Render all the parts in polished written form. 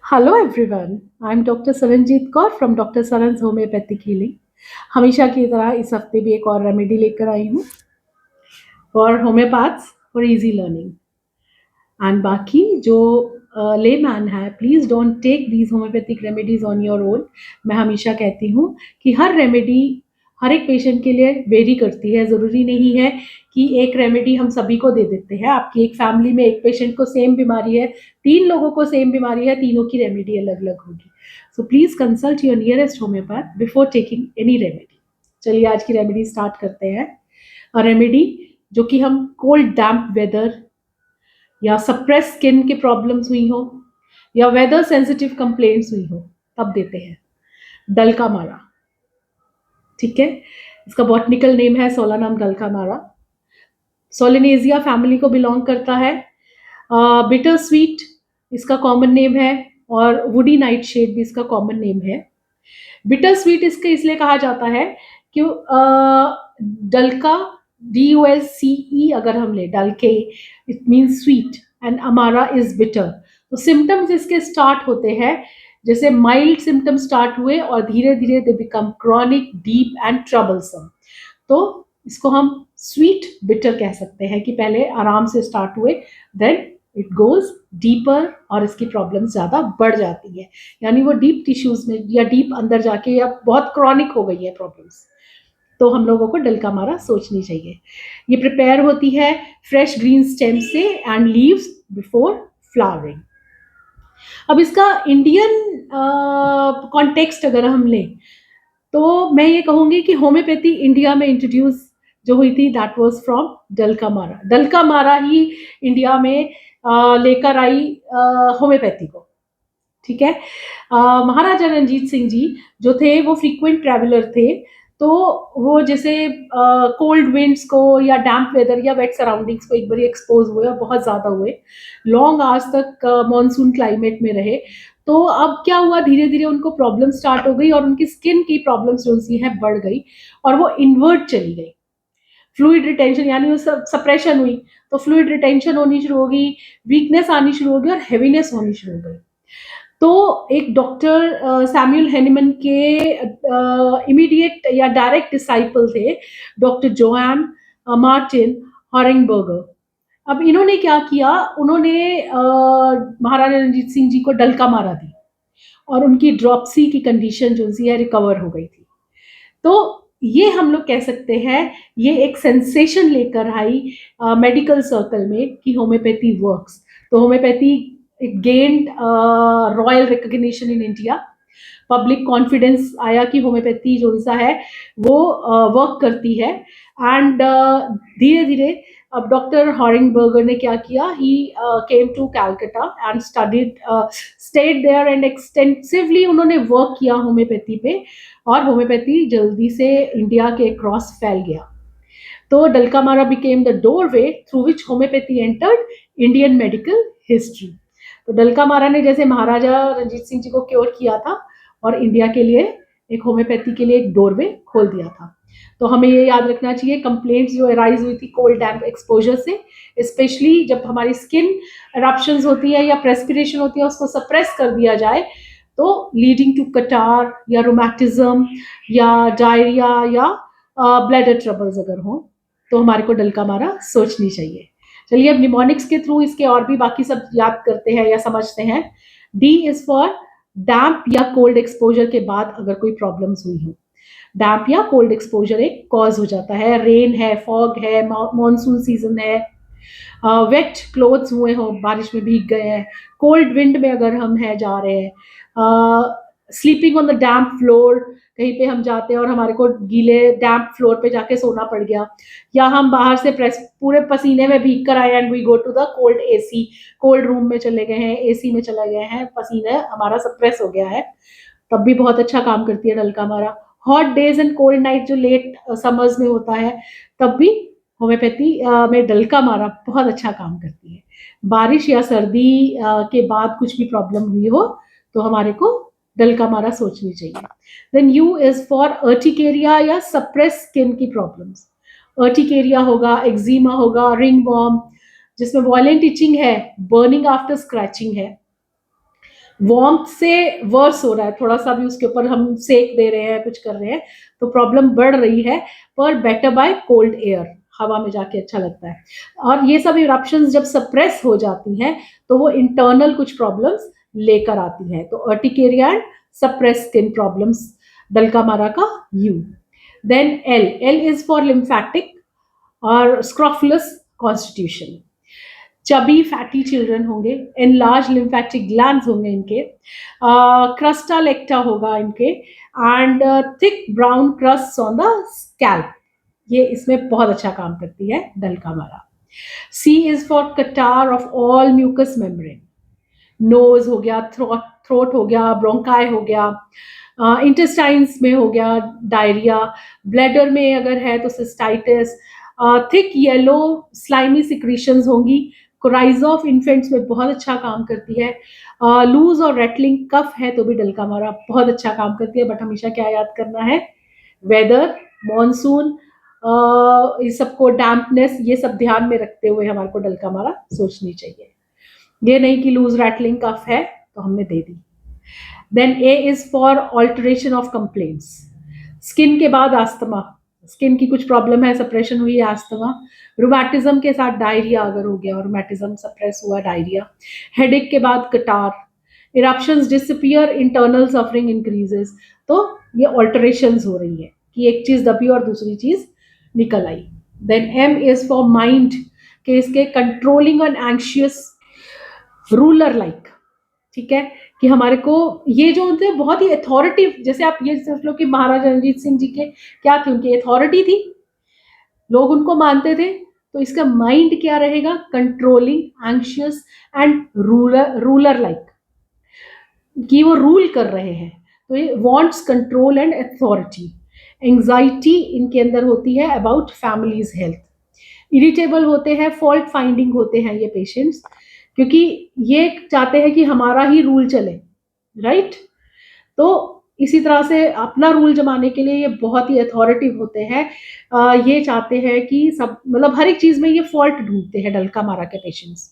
Hello everyone, I am doctor Saranjeet Kaur from doctor Saran's homeopathic healing. हमेशा की तरह इस हफ्ते भी एक और रेमेडी लेकर आई हूँ for homeopaths for easy learning. And बाकी जो लेमैन है, please don't take these homeopathic remedies on your own. मैं हमेशा कहती हूँ कि हर रेमेडी हर एक पेशेंट के लिए वेरी करती है। ज़रूरी नहीं है कि एक रेमेडी हम सभी को दे देते हैं। आपकी एक फैमिली में एक पेशेंट को सेम बीमारी है, 3 लोगों को सेम बीमारी है, तीनों की रेमेडी अलग अलग होगी। So please consult your nearest homeopath before taking any remedy. चलिए आज की रेमेडी स्टार्ट करते हैं। रेमेडी जो कि हम कोल्ड डैम्प वेदर या सप्रेस स्किन की प्रॉब्लम्स हुई हो या वेदर सेंसिटिव कंप्लेंट्स हुई हो तब देते हैं। डल का मारा, ठीक है। इसका बॉटनिकल नेम है सोलानम डल का मारा। सोलिनेजिया फैमिली को बिलोंग करता है। बिटर स्वीट इसका कॉमन नेम है और वुडी नाइट शेड भी इसका कॉमन नेम है। बिटर स्वीट इसके इसलिए कहा जाता है कि डल्का DULCE अगर हम ले डल के, इट मीन्स स्वीट एंड अमारा इज बिटर। तो सिम्टम्स इसके स्टार्ट होते हैं जैसे माइल्ड सिम्टम्स स्टार्ट हुए और धीरे धीरे they become chronic deep and troublesome. तो इसको हम स्वीट बिटर कह सकते हैं कि पहले आराम से स्टार्ट हुए, देन इट गोज डीपर और इसकी प्रॉब्लम ज़्यादा बढ़ जाती है। यानी वो डीप टिश्यूज में या डीप अंदर जाके या बहुत क्रॉनिक हो गई है प्रॉब्लम्स। तो हम लोगों को डल का मारा सोचनी चाहिए। ये प्रिपेयर होती है फ्रेश ग्रीन स्टेम से एंड लीव्स बिफोर फ्लावरिंग। अब इसका इंडियन कॉन्टेक्स्ट अगर हम लें तो मैं ये कहूँगी कि होम्योपैथी इंडिया में इंट्रोड्यूस जो हुई थी दैट वाज फ्रॉम डलका मारा। डलका मारा ही इंडिया में लेकर आई होम्योपैथी को, ठीक है। महाराजा रंजीत सिंह जी जो थे वो फ्रीक्वेंट ट्रैवलर थे। तो वो जैसे कोल्ड विंड्स को या डैम्प वेदर या वेट सराउंडिंग्स को एक बार एक्सपोज हुए और बहुत ज़्यादा हुए, लॉन्ग आवर्स तक मॉनसून क्लाइमेट में रहे। तो अब क्या हुआ, धीरे धीरे उनको प्रॉब्लम स्टार्ट हो गई और उनकी स्किन की प्रॉब्लम्स जो सी हैं बढ़ गई और वो इन्वर्ट चली गई। फ्लूइड रिटेंशन यानी वो सप्रेशन हुई, तो फ्लूइड रिटेंशन होनी शुरू होगी, वीकनेस आनी शुरू होगी और हेवीनेस होनी शुरू हो गई। तो एक डॉक्टर सैमुअल हेनीमन के इमीडिएट या डायरेक्ट डिसाइपल थे डॉक्टर जोआन मार्टिन हॉरिंगबर्गर। अब इन्होंने क्या किया, उन्होंने महाराजा रणजीत सिंह जी को डलका मारा दी और उनकी ड्रॉपसी की कंडीशन जो सी है रिकवर हो गई थी। तो ये हम लोग कह सकते हैं ये एक सेंसेशन लेकर आई मेडिकल सर्कल में कि होम्योपैथी वर्क्स। तो homeopathy it gained royal recognition in India. Public confidence आया कि होम्योपैथी जो सा है वो वर्क करती है। एंड धीरे धीरे अब डॉक्टर हॉरिंगबर्गर ने क्या किया, he came to Calcutta and studied stayed there and extensively उन्होंने वर्क किया होम्योपैथी पे और होम्योपैथी जल्दी से इंडिया के क्रॉस फैल गया। तो dulcamara became the doorway through which homeopathy entered Indian medical history. तो डलकामारा ने जैसे महाराजा रंजीत सिंह जी को क्योर किया था और इंडिया के लिए एक होम्योपैथी के लिए एक डोरवे खोल दिया था। तो हमें ये याद रखना चाहिए कंप्लेंट्स जो अराइज हुई थी कोल्ड डैम्प एक्सपोजर से, स्पेशली जब हमारी स्किन eruptions होती है या प्रेस्पिरेशन होती है उसको सप्रेस कर दिया जाए तो लीडिंग टू कटार या रोमैटिज्म या डायरिया या ब्लैडर ट्रबल्स अगर हो तो हमारे को डलका मारा सोचनी चाहिए। चलिए अब निमोनिक्स के थ्रू इसके और भी बाकी सब याद करते हैं या समझते हैं। डी इज फॉर डैम्प या कोल्ड एक्सपोजर के बाद अगर कोई प्रॉब्लम्स हुई हो। डैम्प या कोल्ड एक्सपोजर एक कॉज हो जाता है, रेन है, फॉग है, मॉनसून सीजन है, वेट क्लोथ्स हुए हो, बारिश में भीग गए हैं, कोल्ड विंड में अगर हम हैं जा रहे हैं, sleeping on the damp floor, कहीं पे हम जाते हैं और हमारे को गीले डैम्प फ्लोर पे जाके सोना पड़ गया, या हम बाहर से प्रेस पूरे पसीने में भीग कर आए and we go to the cold AC, cold room में चले गए हैं, AC में चले गए हैं, पसीना हमारा सप्रेस हो गया है, तब भी बहुत अच्छा काम करती है डलका मारा। Hot days and cold night जो लेट समर्स में होता है तब भी होम्योपैथी में डलका मारा बहुत अच्छा काम करती है। बारिश या सर्दी के बाद कुछ भी प्रॉब्लम हुई हो तो हमारे को डलका मारा सोचनी चाहिए। Then you is for urticaria या सप्रेस स्किन की प्रॉब्लम्स। अर्टिकेरिया होगा, एक्जिमा होगा, रिंग वॉर्म जिसमें वॉयलेंट इचिंग है, बर्निंग आफ्टर स्क्रैचिंग है, वार्मथ से वर्स हो रहा है, थोड़ा सा भी उसके ऊपर हम सेक दे रहे हैं, कुछ कर रहे हैं, तो प्रॉब्लम बढ़ रही है, पर बेटर बाय कोल्ड एयर, हवा में जाके अच्छा लगता है। और ये सब इरप्शंस जब सप्रेस हो जाती हैं तो वो इंटरनल कुछ प्रॉब्लम्स लेकर आती हैं। तो urticaria and suppressed skin problems, dulcamara का u. Then L, L is for lymphatic और scrofulous constitution. Chubby fatty children होंगे, एनलार्ज लिम्फेटिक ग्लैंड्स होंगे इनके, क्रस्टा लेक्टा होगा इनके, and thick brown crust on the scalp, ये इसमें बहुत अच्छा काम करती है dulcamara. C is for catarrh of all mucous membrane, nose हो गया, थ्रोट हो गया, ब्रोंकाई हो गया, इंटेस्टाइन्स में हो गया डायरिया, ब्लैडर में अगर है तो cystitis, thick yellow slimy secretions होंगी। कोराइजॉफ इन्फेंट्स में बहुत अच्छा काम करती है। लूज और रेटलिंग कफ है तो भी डल्कामारा बहुत अच्छा काम करती है, बट हमेशा क्या याद करना है, वेदर, मॉनसून, ये सबको, डैम्पनेस, ये सब ध्यान में रखते हुए हमारे को डल्कामारा सोचनी चाहिए। ये नहीं कि लूज रैटलिंग कफ है तो हमने दे दी। Then A is for alteration of complaints, skin के बाद आस्थमा, स्किन की कुछ प्रॉब्लम है, सप्रेशन हुई है, आस्थमा। रूमैटिज्म के साथ डायरिया अगर हो गया, रूमैटिज्म सप्रेस हुआ, डायरिया। हेडेक के बाद कटार, eruptions disappear, internal suffering increases, तो ये ऑल्टरेशंस हो रही है कि एक चीज दबी और दूसरी चीज निकल आई। Then M is for mind के, इसके controlling and anxious, ruler like, ठीक है, कि हमारे को ये जो होते हैं बहुत ही अथॉरिटी, जैसे आप ये सोच लो कि महाराजा रणजीत सिंह जी के क्या थे, उनकी अथॉरिटी थी, लोग उनको मानते थे, तो इसका माइंड क्या रहेगा, controlling, anxious and ruler, ruler like, कि वो रूल कर रहे हैं, तो ये wants control and authority. Anxiety इनके अंदर होती है अबाउट फैमिलीज हेल्थ। इरिटेबल होते हैं, फॉल्ट फाइंडिंग होते हैं ये पेशेंट्स, क्योंकि ये चाहते हैं कि हमारा ही रूल चले, राइट। तो इसी तरह से अपना रूल जमाने के लिए ये बहुत ही अथॉरिटिव होते हैं। ये चाहते हैं कि सब, मतलब हर एक चीज में ये फॉल्ट ढूंढते हैं डल्का मारा के patients.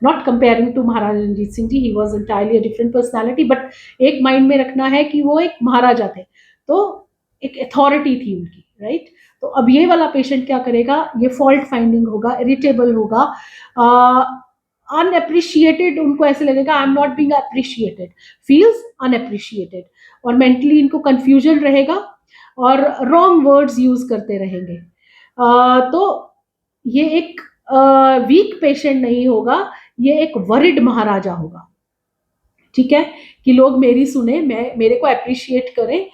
Not comparing to Maharaja Ranjit Singh ji, he was entirely different personality, but एक माइंड में रखना है कि वो एक महाराजा थे, तो एक अथॉरिटी थी उनकी, राइट। तो अब ये वाला पेशेंट क्या करेगा, ये फॉल्ट फाइंडिंग होगा, इरिटेबल होगा, अनएप्रिशिएटेड, उनको ऐसे लगेगा I am not being appreciated, feels unappreciated, और मेंटली इनको कंफ्यूजन रहेगा और रॉन्ग वर्ड्स यूज करते रहेंगे। तो ये एक वीक पेशेंट नहीं होगा, ये एक वरिड महाराजा होगा, ठीक है, कि लोग मेरी सुने, मैं, मेरे को अप्रिशिएट करें,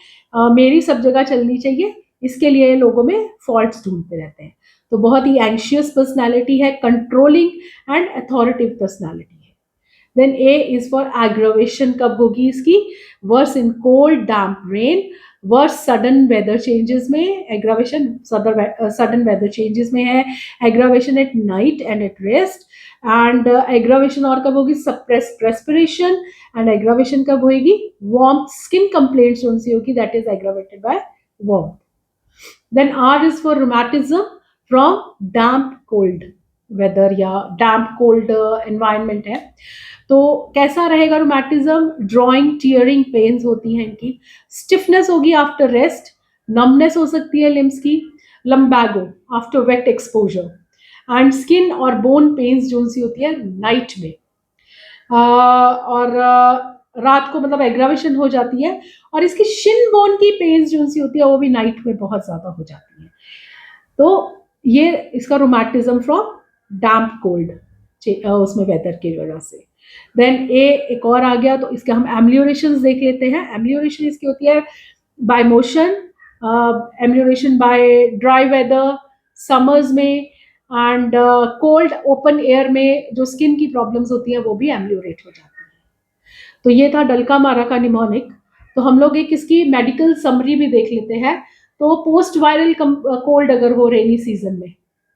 मेरी सब जगह चलनी चाहिए, इसके लिए लोगों में फॉल्ट्स ढूंढते रहते हैं। तो बहुत ही एंशियस पर्सनैलिटी है, कंट्रोलिंग एंड अथॉरिटिव पर्सनैलिटी है। Then A is for aggravation, कब होगी इसकी, worse in cold damp rain, worse sudden weather changes में, एग्रावेशन सडन वेदर चेंजेस में है, aggravation at night and at rest, and aggravation और कब होगी, सप्रेस रेस्पिरेशन, एंड एग्रावेशन कब होगी, वार्म स्किन कंप्लेंट्स जो सी होगी, that is aggravated by warm. Then R is for rheumatism from damp cold weather या डैम्प कोल्ड एनवायरमेंट है, तो कैसा रहेगा रोमैटिज्म, ड्रॉइंग, टीयरिंग पेन्स होती हैं इनकी, स्टिफनेस होगी आफ्टर रेस्ट, नमनेस हो सकती है लिम्स की, lumbago after wet exposure, and skin और बोन पेन्स जो सी होती है नाइट में, और रात को मतलब एग्रावेशन हो जाती है, और इसकी शिन बोन की पेन्स जो सी होती है वो भी नाइट में बहुत ज्यादा हो जाती है। तो ये इसका रोमैटिज्म फ्रॉम डैम्प कोल्ड उसमें वेदर की वजह से। देन ए एक और आ गया, तो इसके हम एम्लियोरेशन देख लेते हैं। एम्लियोरेशन इसकी होती है by motion, amelioration by dry weather summers में, एंड कोल्ड ओपन एयर में जो स्किन की प्रॉब्लम्स होती हैं वो भी एम्लियोरेट हो जाती है। तो ये था डल्का मारा का निमोनिक। तो हम लोग एक इसकी मेडिकल समरी भी देख लेते हैं। तो पोस्ट वायरल कोल्ड अगर हो रेनी सीजन में,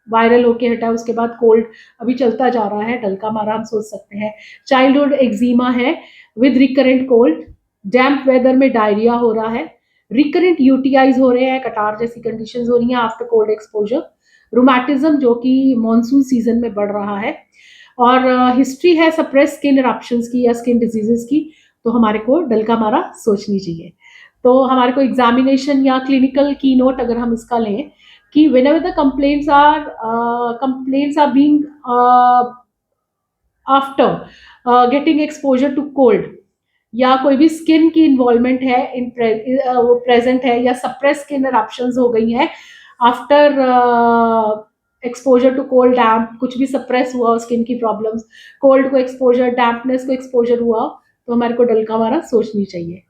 वायरल होके हटा उसके बाद कोल्ड अभी चलता जा रहा है, डल्का मारा हम सोच सकते हैं। चाइल्डहुड एक्जिमा है with recurrent cold, damp weather में डायरिया हो रहा है, रिकरेंट यूटीआईज हो रहे हैं, कटार जैसी कंडीशंस हो रही हैं आफ्टर कोल्ड एक्सपोजर, रोमैटिज्म जो कि मॉनसून सीजन में बढ़ रहा है, और हिस्ट्री है सप्रेस स्किन इरप्शंस की या स्किन डिजीजेस की, तो हमारे को डल का मारा सोचनी चाहिए। तो हमारे को एग्जामिनेशन या क्लिनिकल की नोट अगर हम इसका लें कि whenever the complaints are being after getting exposure to cold, या कोई भी स्किन की इन्वॉल्वमेंट है वो प्रेजेंट है, या सप्रेस स्किन eruptions हो गई है आफ्टर एक्सपोजर टू कोल्ड डैम्प, कुछ भी सप्रेस हुआ स्किन की प्रॉब्लम्स, कोल्ड को एक्सपोजर, डैम्पनेस को एक्सपोजर हुआ, तो हमारे को डल का मारा सोचनी चाहिए।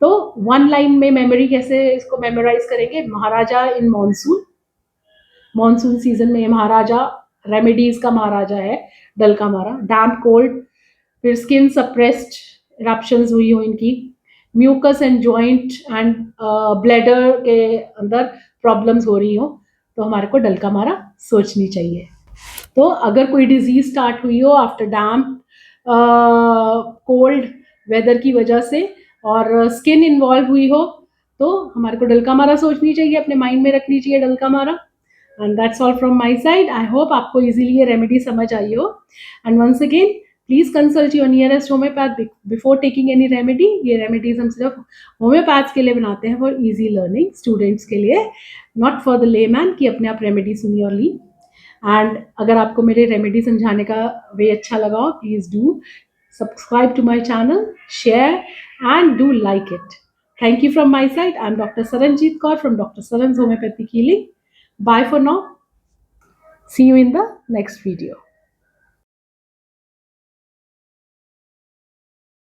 तो वन लाइन में मेमोरी कैसे इसको मेमोराइज करेंगे? Maharaja in monsoon, monsoon season में महाराजा रेमेडीज का महाराजा है dulcamara. Damp cold, फिर स्किन सप्रेस्ड इरप्शंस हुई हो इनकी, mucus and joint and bladder के अंदर प्रॉब्लम्स हो रही हो, तो हमारे को डल का मारा सोचनी चाहिए। तो अगर कोई डिजीज स्टार्ट हुई हो आफ्टर डैम्प कोल्ड वेदर की वजह से और स्किन इन्वॉल्व हुई हो, तो हमारे को डल का मारा सोचनी चाहिए, अपने माइंड में रखनी चाहिए dulcamara. And that's all from my side. I hope आपको इजीली ये रेमेडी समझ आई हो। And once again please consult your nearest homeopath before taking any remedy. ये रेमेडीज हम सिर्फ होम्योपैथ्स के लिए बनाते हैं फॉर इजी लर्निंग स्टूडेंट्स के लिए, नॉट फॉर द लेमैन कि अपने आप रेमेडी सुनी और ली। एंड अगर आपको मेरे रेमेडी समझाने का वे अच्छा लगा हो, please do subscribe to my channel, share and do like it. Thank you from my side. I'm Dr. Saranjeet Kaur from Dr. Saran's Homeopathic Healing. Bye for now. See you in the next video.